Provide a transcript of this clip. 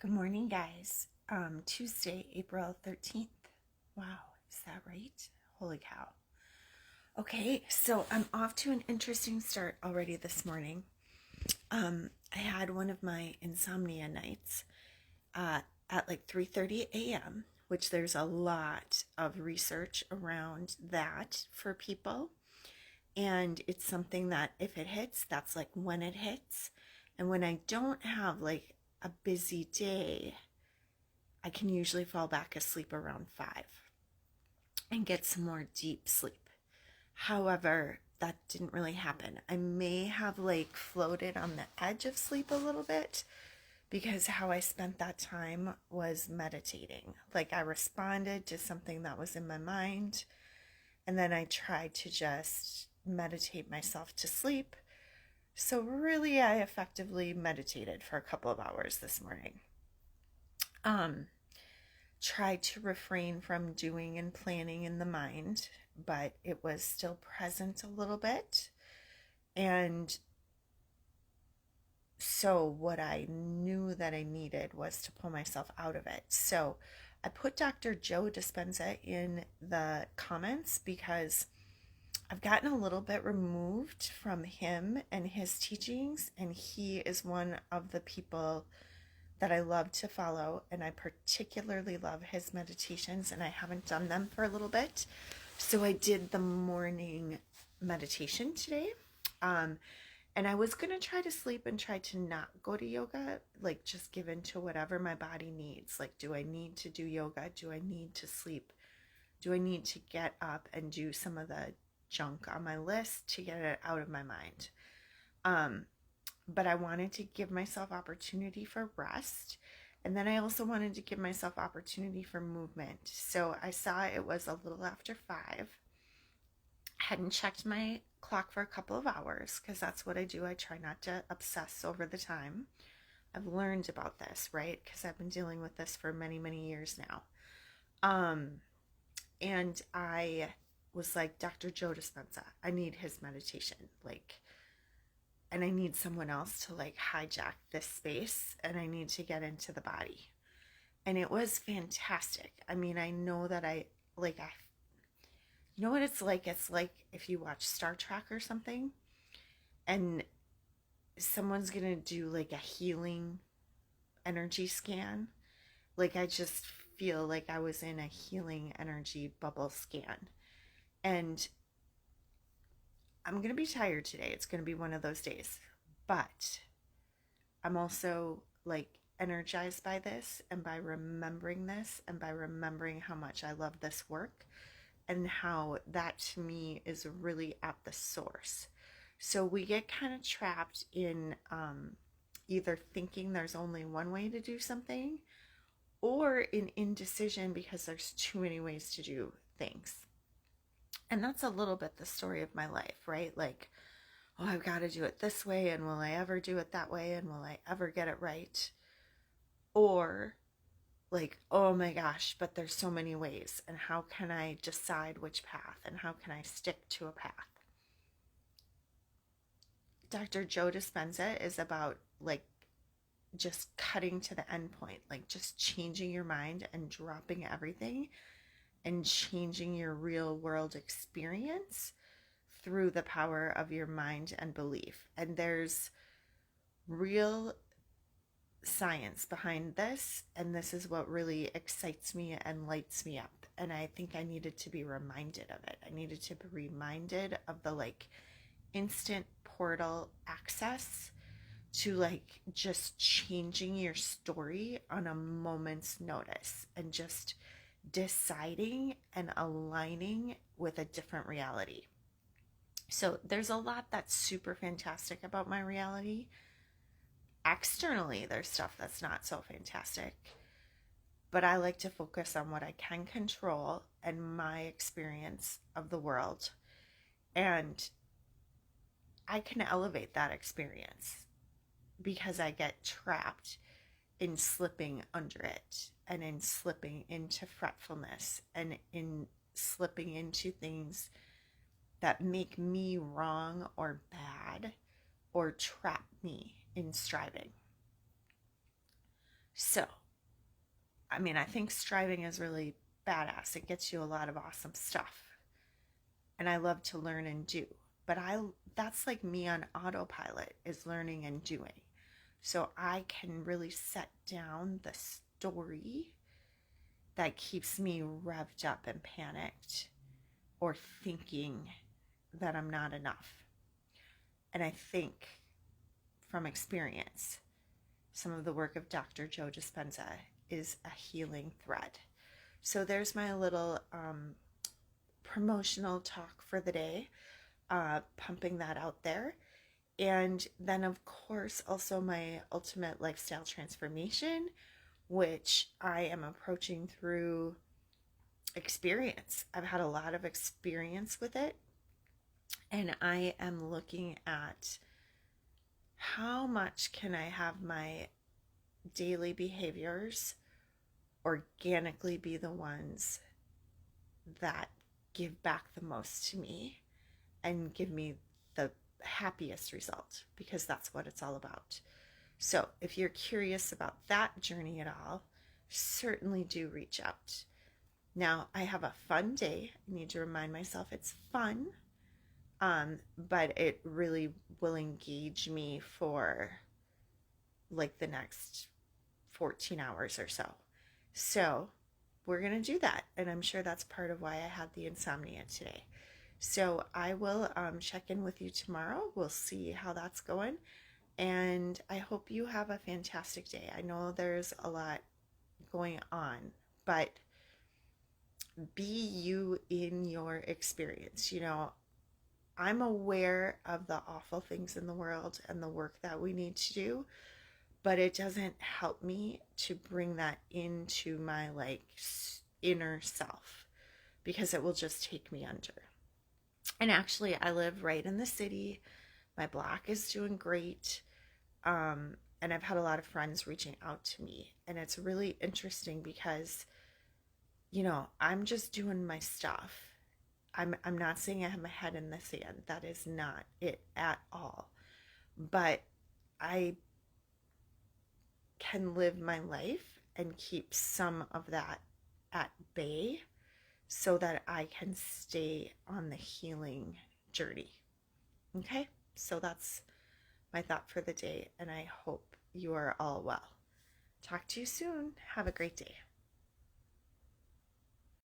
Good morning, guys. Tuesday, April 13th. Wow, is that right? Holy cow. Okay, so I'm off to an interesting start already this morning. I had one of my insomnia nights at like 3:30 a.m., which there's a lot of research around that for people. And it's something that if it hits, that's like when it hits. And when I don't have like a busy day, I can usually fall back asleep around 5 and get some more deep sleep. However, that didn't really happen. I may have like floated on the edge of sleep a little bit because how I spent that time was meditating. Like I responded to something that was in my mind, and then I tried to just meditate myself to sleep. So, really, I effectively meditated for a couple of hours this morning. Um, Tried to refrain from doing and planning in the mind, but it was still present a little bit. And so, what I knew that I needed was to pull myself out of it. So, I put Dr. Joe Dispenza in the comments because I've gotten a little bit removed from him and his teachings, and he is one of the people that I love to follow, and I particularly love his meditations, and I haven't done them for a little bit. So I did the morning meditation today. Um, and I was going to try to sleep and try to not go to yoga, like just give in to whatever my body needs. Like, do I need to do yoga? Do I need to sleep? Do I need to get up and do some of the junk on my list to get it out of my mind? Um, but I wanted to give myself opportunity for rest. And then I also wanted to give myself opportunity for movement. So I saw it was a little after 5. I hadn't checked my clock for a couple of hours because that's what I do. I try not to obsess over the time. I've learned about this, right? Because I've been dealing with this for many, many years now. Um, and I was like, Dr. Joe Dispenza, I need his meditation. Like, and I need someone else to like hijack this space, and I need to get into the body. And it was fantastic. I mean, I know that I you know what it's like? It's like if you watch Star Trek or something and someone's going to do like a healing energy scan. Like I just feel like I was in a healing energy bubble scan. And I'm going to be tired today. It's going to be one of those days. But I'm also like energized by this and by remembering this and by remembering how much I love this work and how that to me is really at the source. So we get kind of trapped in either thinking there's only one way to do something or in indecision because there's too many ways to do things. And that's a little bit the story of my life, right? Like, oh, I've got to do it this way, and will I ever do it that way, and will I ever get it right? Or like, oh my gosh, but there's so many ways, and how can I decide which path, and how can I stick to a path? Dr. Joe Dispenza is about like just cutting to the end point, like just changing your mind and dropping everything and changing your real world experience through the power of your mind and belief. And there's real science behind this, and this is what really excites me and lights me up. And I think I needed to be reminded of it. I needed to be reminded of the like instant portal access to like just changing your story on a moment's notice and just deciding and aligning with a different reality. So there's a lot that's super fantastic about my reality. Externally, there's stuff that's not so fantastic, but I like to focus on what I can control and my experience of the world. And I can elevate that experience because I get trapped in slipping under it and in slipping into fretfulness and in slipping into things that make me wrong or bad or trap me in striving. So, I mean, I think striving is really badass. It gets you a lot of awesome stuff. And I love to learn and do. But that's like me on autopilot, is learning and doing. So I can really set down the story that keeps me revved up and panicked or thinking that I'm not enough. And I think from experience, some of the work of Dr. Joe Dispenza is a healing thread. So there's my little promotional talk for the day, pumping that out there. And then, of course, also my ultimate lifestyle transformation, which I am approaching through experience. I've had a lot of experience with it, and I am looking at how much can I have my daily behaviors organically be the ones that give back the most to me and give me the happiest result, because that's what it's all about. So if you're curious about that journey at all, certainly do reach out. Now, I have a fun day. I need to remind myself it's fun, but it really will engage me for like the next 14 hours or so. So we're going to do that. And I'm sure that's part of why I had the insomnia today. So I will check in with you tomorrow. We'll see how that's going. And I hope you have a fantastic day. I know there's a lot going on, but be you in your experience. You know, I'm aware of the awful things in the world and the work that we need to do, but it doesn't help me to bring that into my like inner self, because it will just take me under. And actually, I live right in the city. My block is doing great. And I've had a lot of friends reaching out to me. And it's really interesting because, you know, I'm just doing my stuff. I'm not saying I have my head in the sand. That is not it at all. But I can live my life and keep some of that at bay so that I can stay on the healing journey. Okay? So that's my thought for the day, and I hope you are all well. Talk to you soon. Have a great day.